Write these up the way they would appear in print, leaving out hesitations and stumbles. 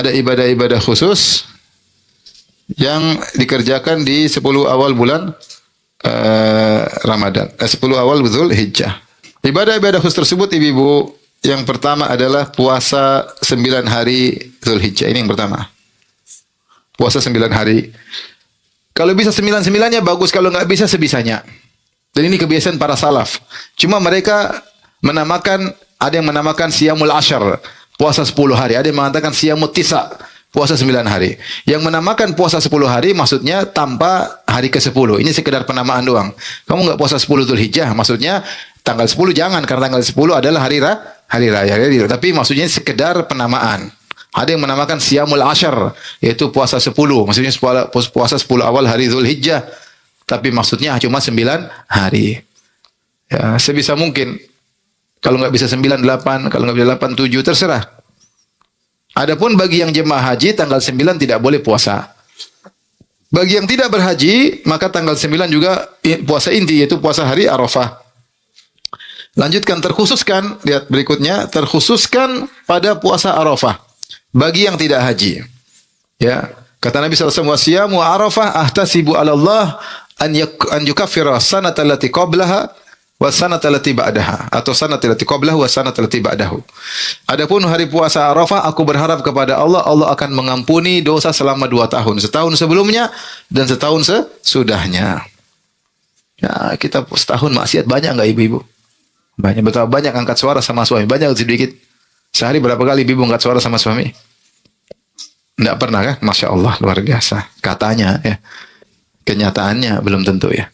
ada ibadah-ibadah khusus yang dikerjakan di 10 awal bulan Ramadan, 10 awal Dzulhijjah. Ibadah-ibadah khusus tersebut ibu-ibu, yang pertama adalah puasa 9 hari Dzulhijjah. Ini yang pertama. Puasa 9 hari. Kalau bisa 9-9-nya bagus, kalau nggak bisa sebisanya. Dan ini kebiasaan para salaf. Cuma mereka menamakan, ada yang menamakan siyamul ashar, puasa 10 hari. Ada yang mengatakan siyamut tisa, puasa 9 hari. Yang menamakan puasa 10 hari maksudnya tanpa hari ke-10. Ini sekedar penamaan doang. Kamu nggak puasa 10 Dzulhijjah, maksudnya tanggal 10 jangan, karena tanggal 10 adalah hari raya. Tapi maksudnya sekedar penamaan. Ada yang menamakan siyamul ashar, yaitu puasa 10. Maksudnya puasa 10 awal hari Dzulhijjah. Tapi maksudnya cuma 9 hari. Ya, sebisa mungkin. Kalau nggak bisa 9, 8, kalau nggak bisa 8, 7, terserah. Adapun bagi yang jemaah haji, tanggal 9 tidak boleh puasa. Bagi yang tidak berhaji, maka tanggal 9 juga puasa inti, yaitu puasa hari Arafah. Lanjutkan, terkhususkan, lihat berikutnya, terkhususkan pada puasa Arafah. Bagi yang tidak haji. Ya, kata Nabi SAW, "Wasiyamu Arafah ahtasibu 'ala Allah an yukaffira sanata allati qablaha wa sanata allati ba'daha," atau sanata allati qablahu wa sanata allati ba'dahu. Adapun hari puasa Arafah, aku berharap kepada Allah, Allah akan mengampuni dosa selama 2 tahun, setahun sebelumnya dan setahun sesudahnya. Ya, kita setahun maksiat banyak enggak ibu-ibu? Banyak, betul, banyak angkat suara sama suami, banyak sedikit. Sehari berapa kali ibu angkat suara sama suami? Tidak pernah kan? Masya Allah, luar biasa. Katanya ya. Kenyataannya belum tentu ya.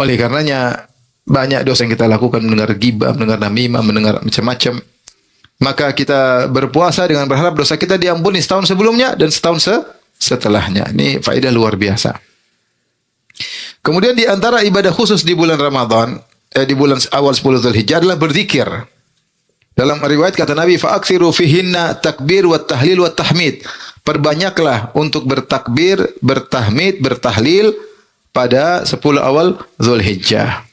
Oleh karenanya banyak dosa yang kita lakukan, mendengar ghibah, mendengar namimah, mendengar macam-macam. Maka kita berpuasa dengan berharap dosa kita diampuni setahun sebelumnya dan setahun setelahnya. Ini faedah luar biasa. Kemudian di antara ibadah khusus di bulan Ramadan, di bulan awal 10 Dzulhijjah adalah berzikir. Dalam riwayat kata Nabi, "Fa'aksiru fihinna takbir wa tahlil wa tahmid." Perbanyaklah untuk bertakbir, bertahmid, bertahlil pada 10 awal Dzulhijjah.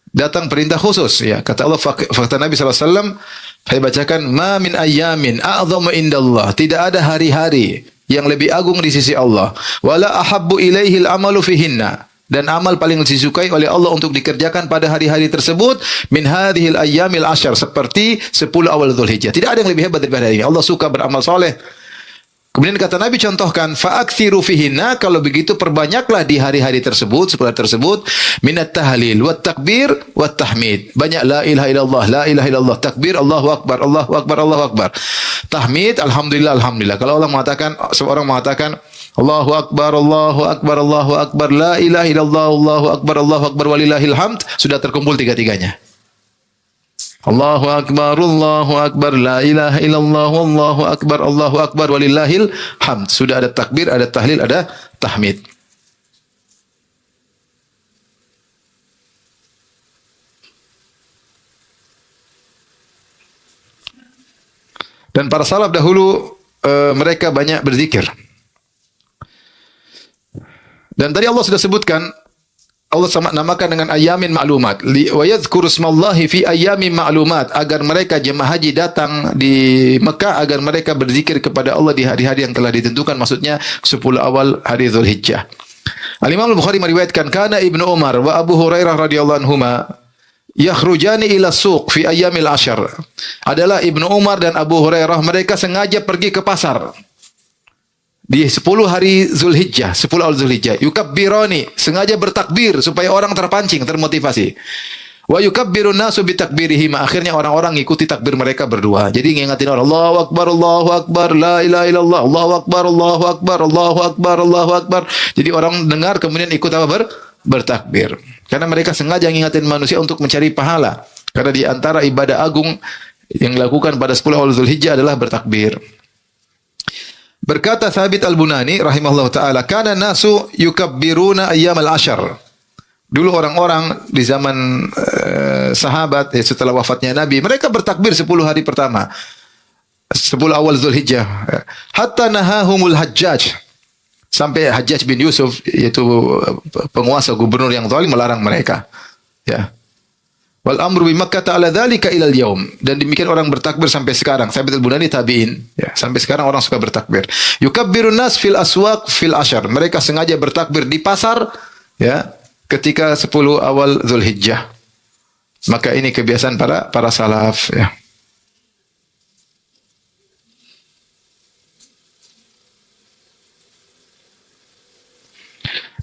Datang perintah khusus ya. Kata Allah, kata Nabi SAW, saya bacakan, "Ma min ayyamin a'zamu indallah." Tidak ada hari-hari yang lebih agung di sisi Allah. "Wala ahabbu ilaihil amalu fihinna." Dan amal paling disukai oleh Allah untuk dikerjakan pada hari-hari tersebut min hadhil ayyamil ashar, seperti 10 awal Dzulhijjah. Tidak ada yang lebih hebat daripada ini. Allah suka beramal soleh. Kemudian kata Nabi contohkan, fa'aksiru fihinna, kalau begitu perbanyaklah di hari-hari tersebut, 10 tersebut, minat tahlil, wat takbir, wat tahmid. Banyak la ilaha illallah, la ilaha illallah, takbir, Allahu akbar, Allahu akbar, Allahu akbar. Tahmid, alhamdulillah, alhamdulillah. Kalau Allah mengatakan, seorang mengatakan, Allahu akbar, Allahu akbar, Allahu akbar, la ilaha illallah, Allahu akbar, walillahil hamd, sudah terkumpul tiga-tiganya. Allahu akbar, la ilaha illallah, Allahu akbar, walillahil hamd. Sudah ada takbir, ada tahlil, ada tahmid. Dan para salaf dahulu mereka banyak berzikir. Dan tadi Allah sudah sebutkan, Allah sama namakan dengan ayamin ma'lumat. Wa yadhkuru ismallahi fi ayamin ma'lumat, agar mereka jemaah haji datang di Mekah agar mereka berzikir kepada Allah di hari-hari yang telah ditentukan, maksudnya 10 awal hari Dzulhijjah. Al-Imam Al-Bukhari meriwayatkan, kana Ibnu Umar wa Abu Hurairah radhiyallahu anhuma yakhrujani ila suq fi ayyamil ashar. Adalah Ibnu Umar dan Abu Hurairah, mereka sengaja pergi ke pasar di 10 hari Dzulhijjah, 10 awal Dzulhijjah. Yukabbirani, sengaja bertakbir supaya orang terpancing, termotivasi. Wa yukabbirun nasu bitakbirihim, akhirnya orang-orang ngikuti takbir mereka berdua. Jadi ngingetin orang, Allahu akbar, la ilaha illallah, Allahu akbar, Allahu akbar, Allahu akbar, Allahu akbar. Jadi orang dengar kemudian ikut apa? Bertakbir. Karena mereka sengaja ngingetin manusia untuk mencari pahala. Karena di antara ibadah agung yang dilakukan pada 10 awal Dzulhijjah adalah bertakbir. Berkata Thabit Al-Bunani rahimahullah ta'ala, kana nasu yukabbiruna ayyamal ashar. Dulu orang-orang di zaman sahabat, setelah wafatnya Nabi, mereka bertakbir 10 hari pertama, 10 awal Dzulhijjah. Hatta nahahumul Hajjaj, sampai Hajjaj bin Yusuf, yaitu penguasa gubernur yang zalim, melarang mereka. Ya. Wal amru bi Makkah ala dzalika ilal yaum. Dan demikian orang bertakbir sampai sekarang. Sabit al-Bunani tabi'in. Ya, sampai sekarang orang suka bertakbir. Yukabbirun nas fil aswaq fil ashar. Mereka sengaja bertakbir di pasar ya ketika 10 awal Zulhijjah. Maka ini kebiasaan para salaf ya.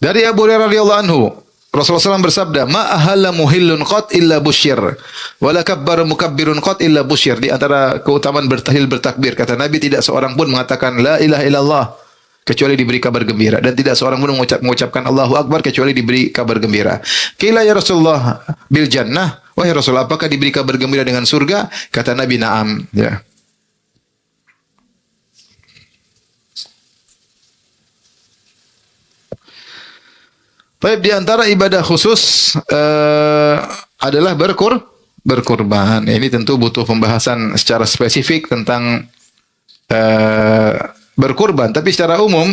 Dari Abu Hurairah radhiyallahu anhu, Rasulullah SAW bersabda, "Ma ahalla muhillun qat illa busyir, wa la kabbar mukabbirun qat illa busyir." Di antara keutamaan bertahlil bertakbir, kata Nabi, tidak seorang pun mengatakan la ilaha illallah kecuali diberi kabar gembira, dan tidak seorang pun mengucapkan Allahu Akbar kecuali diberi kabar gembira. Qila ya Rasulullah bil jannah, wahai Rasulullah, apakah diberi kabar gembira dengan surga? Kata Nabi, na'am, ya. Baik, di antara ibadah khusus adalah berkurban. Ini tentu butuh pembahasan secara spesifik tentang berkurban. Tapi secara umum,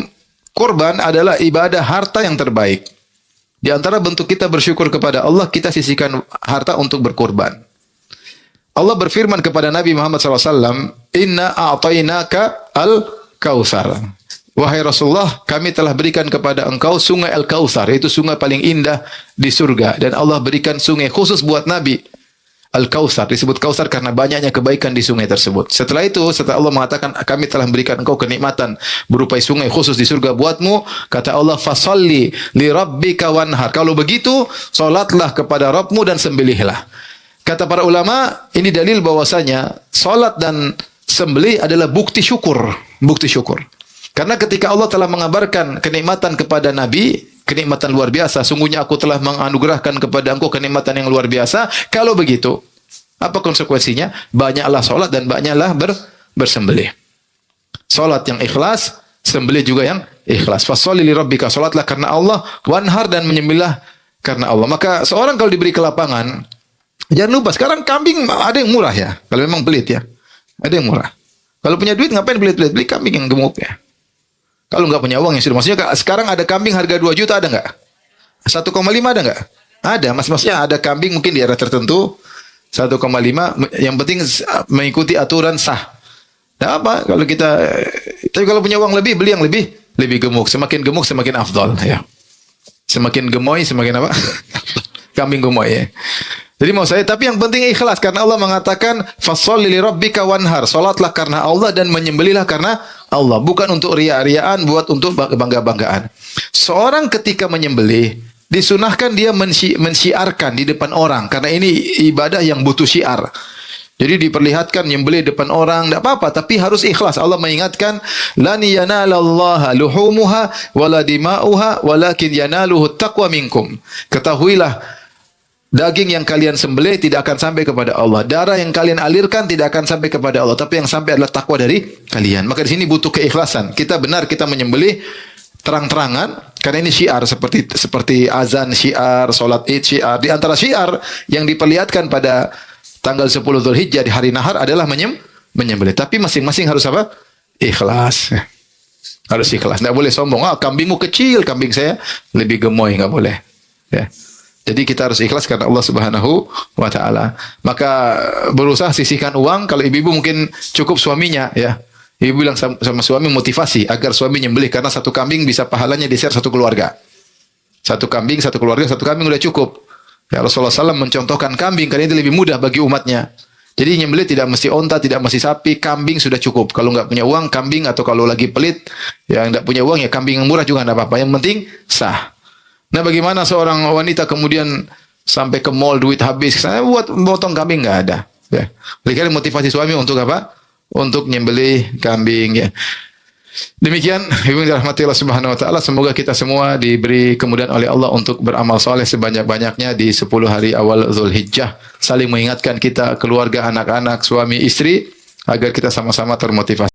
kurban adalah ibadah harta yang terbaik. Di antara bentuk kita bersyukur kepada Allah, kita sisihkan harta untuk berkurban. Allah berfirman kepada Nabi Muhammad SAW, "Inna a'tainaka al-Kautsar." Wahai Rasulullah, kami telah berikan kepada engkau sungai Al-Kautsar, yaitu sungai paling indah di surga. Dan Allah berikan sungai khusus buat Nabi. Al-Kautsar disebut Kautsar karena banyaknya kebaikan di sungai tersebut. Setelah itu, setelah Allah mengatakan kami telah memberikan engkau kenikmatan berupa sungai khusus di surga buatmu, kata Allah, "Fasalli li rabbika wanhar." Kalau begitu, salatlah kepada Rabbmu dan sembelihlah. Kata para ulama, ini dalil bahwasanya salat dan sembelih adalah bukti syukur, bukti syukur. Karena ketika Allah telah mengabarkan kenikmatan kepada Nabi, kenikmatan luar biasa, sungguhnya aku telah menganugerahkan kepada engkau kenikmatan yang luar biasa. Kalau begitu, apa konsekuensinya? Banyaklah salat dan banyaklah bersembelih. Salat yang ikhlas, sembelih juga yang ikhlas. Fasholli li rabbika, salatlah karena Allah, wanhar, dan menyembelih karena Allah. Maka seorang kalau diberi kelapangan, jangan lupa sekarang kambing ada yang murah ya, kalau memang pelit ya. Ada yang murah. Kalau punya duit ngapain pelit-pelit? Beli kambing yang gemuk ya. Kalau nggak punya uang yang sudah, maksudnya sekarang ada kambing harga 2 juta ada nggak? 1,5 ada nggak? Ada, maksudnya ada kambing mungkin di daerah tertentu 1,5, yang penting mengikuti aturan sah. Nah apa? Kalau kita, tapi kalau punya uang lebih, beli yang lebih gemuk. Semakin gemuk semakin afdal ya. Semakin gemoy semakin apa? Kambing gemoy ya. Jadi mau saya, tapi yang penting ikhlas karena Allah mengatakan fasholli li rabbika wanhar, salatlah karena Allah dan menyembelihlah karena Allah, bukan untuk ria-riaan, buat untuk bangga-banggaan. Seorang ketika menyembelih disunahkan dia mensiarkan di depan orang karena ini ibadah yang butuh syiar. Jadi diperlihatkan menyembelih depan orang enggak apa-apa, tapi harus ikhlas. Allah mengingatkan lan yanalallaha luhumuha wala dima'uha walakin yanaluhu taqwa minkum. Ketahuilah, daging yang kalian sembelih tidak akan sampai kepada Allah. Darah yang kalian alirkan tidak akan sampai kepada Allah. Tapi yang sampai adalah takwa dari kalian. Maka di sini butuh keikhlasan. Kita benar kita menyembelih terang-terangan karena ini syiar seperti azan syiar, salat Id syiar. Di antara syiar yang diperlihatkan pada tanggal 10 Zulhijjah di hari nahar adalah menyembelih. Tapi masing-masing harus apa? Ikhlas. Harus ikhlas. Tidak boleh sombong. Ah, kambingmu kecil, kambing saya lebih gemoy, enggak boleh. Ya. Jadi kita harus ikhlas karena Allah Subhanahu wa taala. Maka berusaha sisihkan uang. Kalau ibu-ibu mungkin cukup suaminya ya. Ibu bilang sama suami motivasi agar suami nyembelih karena satu kambing bisa pahalanya di-share satu keluarga. Satu kambing, satu keluarga, satu kambing udah cukup. Ya Rasulullah SAW mencontohkan kambing karena itu lebih mudah bagi umatnya. Jadi nyembelih tidak mesti onta, tidak mesti sapi, kambing sudah cukup. Kalau nggak punya uang, kambing, atau kalau lagi pelit, ya nggak punya uang ya kambing yang murah juga nggak apa-apa. Yang penting sah. Nah, bagaimana seorang wanita kemudian sampai ke mall duit habis, saya buat potong kambing nggak ada. Ya. Berikan motivasi suami untuk apa? Untuk nyembelih kambing. Ya. Demikian, ibu yang dirahmati Allah Subhanahu Wa Taala. Semoga kita semua diberi kemudahan oleh Allah untuk beramal soleh sebanyak-banyaknya di 10 hari awal Zulhijjah. Saling mengingatkan kita, keluarga, anak-anak, suami, istri, agar kita sama-sama termotivasi.